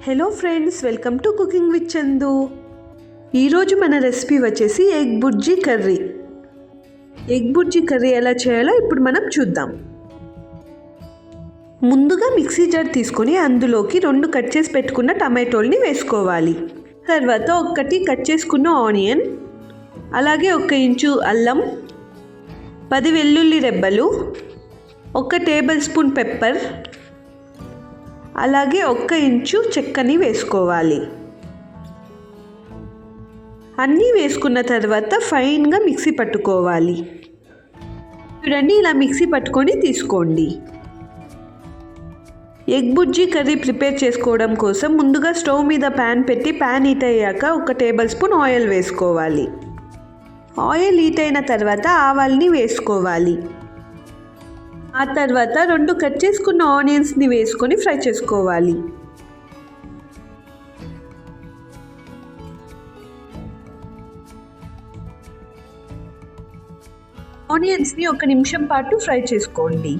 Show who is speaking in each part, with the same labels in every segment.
Speaker 1: Hello friends, welcome to cooking with Chandu. ఈరోజు మన recipe వచ్చేసి egg bhurji curry. Egg bhurji curry ఎలా చేయాలో ఇప్పుడు మనం చూద్దాం. ముందుగా మిక్సీ జార్ తీసుకొని అందులోకి 2 కట్ చేసి పెట్టుకున్న టమాటోల్ని వేసుకోవాలి. తర్వాత 1 కట్ చేసుకున్న ఆనియన్, అలాగే 1 ఇంచు అల్లం, 10 వెల్లుల్లి రెబ్బలు, 1 టేబుల్ స్పూన్ పెప్పర్, అలాగే 1 ఇంచు చెక్కని వేసుకోవాలి. అన్నీ వేసుకున్న తర్వాత ఫైన్గా మిక్సీ పట్టుకోవాలి. చూడండి, ఇలా మిక్సీ పట్టుకొని తీసుకోండి. ఎగ్ బుర్జీ కర్రీ ప్రిపేర్ చేసుకోవడం కోసం ముందుగా స్టవ్ మీద ప్యాన్ పెట్టి ప్యాన్ హీట్ అయ్యాక 1 టేబుల్ స్పూన్ ఆయిల్ వేసుకోవాలి. ఆయిల్ హీట్ అయిన తర్వాత ఆవాల్ని వేసుకోవాలి. ఆ తర్వాత 2 కట్ చేసుకున్న ఆనియన్స్ని వేసుకొని ఫ్రై చేసుకోవాలి. ఆనియన్స్ని 1 నిమిషం పాటు ఫ్రై చేసుకోండి.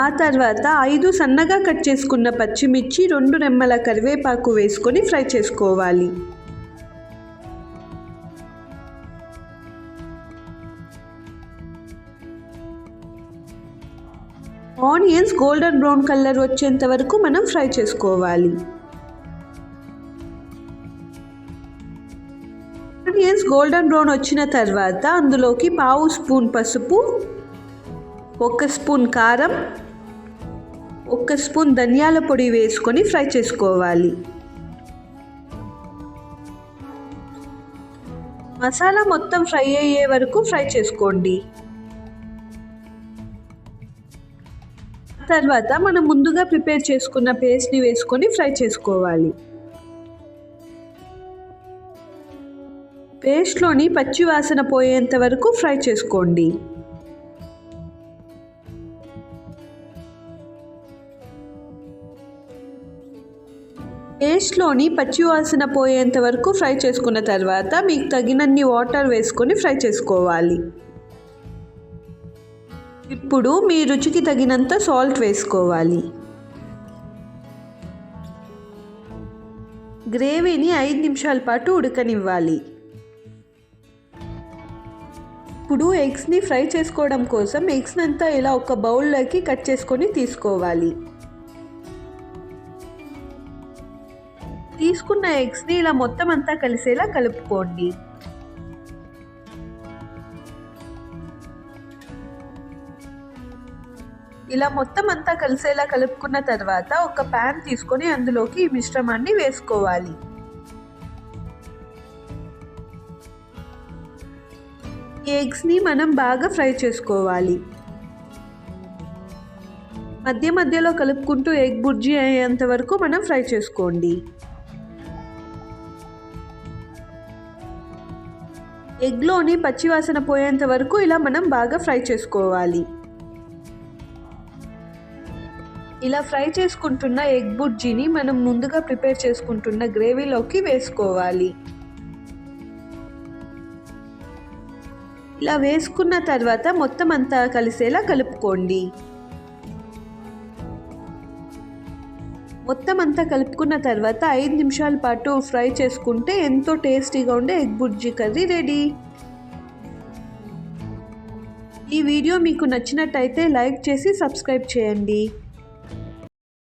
Speaker 1: ఆ తర్వాత 5 సన్నగా కట్ చేసుకున్న పచ్చిమిర్చి, 2 రెమ్మల కరివేపాకు వేసుకొని ఫ్రై చేసుకోవాలి. ఆనియన్స్ గోల్డెన్ బ్రౌన్ కలర్ వచ్చేంత వరకు మనం ఫ్రై చేసుకోవాలి. ఆనియన్స్ గోల్డెన్ బ్రౌన్ వచ్చిన తర్వాత అందులోకి 1/2 స్పూన్ పసుపు, 1 స్పూన్ కారం, 1 స్పూన్ ధనియాల పొడి వేసుకొని ఫ్రై చేసుకోవాలి. మసాలా మొత్తం ఫ్రై అయ్యే వరకు ఫ్రై చేసుకోండి. తర్వాత మనం ముందుగా ప్రిపేర్ చేసుకున్న పేస్ట్ని వేసుకొని ఫ్రై చేసుకోవాలి. పేస్ట్లోని పచ్చి వాసన పోయేంత వరకు ఫ్రై చేసుకోండి. పేస్ట్లోని పచ్చి వాసన పోయేంత వరకు ఫ్రై చేసుకున్న తర్వాత మీకు తగినన్ని వాటర్ వేసుకొని ఫ్రై చేసుకోవాలి. ఇప్పుడు మీ రుచికి తగినంత సాల్ట్ వేసుకోవాలి. గ్రేవీని 5 నిమిషాల పాటు ఉడకనివ్వాలి. ఇప్పుడు ఎగ్స్ని ఫ్రై చేసుకోవడం కోసం ఎగ్స్ని అంతా ఇలా ఒక బౌల్లోకి కట్ చేసుకొని తీసుకోవాలి. తీసుకున్న ఎగ్స్ని ఇలా మొత్తం అంతా కలిసేలా కలుపుకోండి. ఇలా మొత్తం అంతా కలిసేలా కలుపుకున్న తర్వాత ఒక ప్యాన్ తీసుకొని అందులోకి ఈ మిశ్రమాన్ని వేసుకోవాలి. ఈ ఎగ్స్ని మనం బాగా ఫ్రై చేసుకోవాలి. మధ్య మధ్యలో కలుపుకుంటూ ఎగ్ బుర్జీ అయ్యేంత వరకు మనం ఫ్రై చేసుకోండి. ఎగ్లోని పచ్చివాసన పోయేంత వరకు ఇలా మనం బాగా ఫ్రై చేసుకోవాలి. ఇలా ఫ్రై చేసుకుంటున్న ఎగ్ బుర్జీని మనం ముందుగా ప్రిపేర్ చేసుకుంటున్న గ్రేవీలోకి వేసుకోవాలి. ఇలా వేసుకున్న తర్వాత మొత్తం అంతా కలిసేలా కలుపుకోండి. మొత్తం అంతా కలుపుకున్న తర్వాత 5 నిమిషాల పాటు ఫ్రై చేసుకుంటే ఎంతో టేస్టీగా ఉండే ఎగ్ బుర్జీ కర్రీ రెడీ. ఈ వీడియో మీకు నచ్చినట్టయితే లైక్ చేసి సబ్స్క్రైబ్ చేయండి.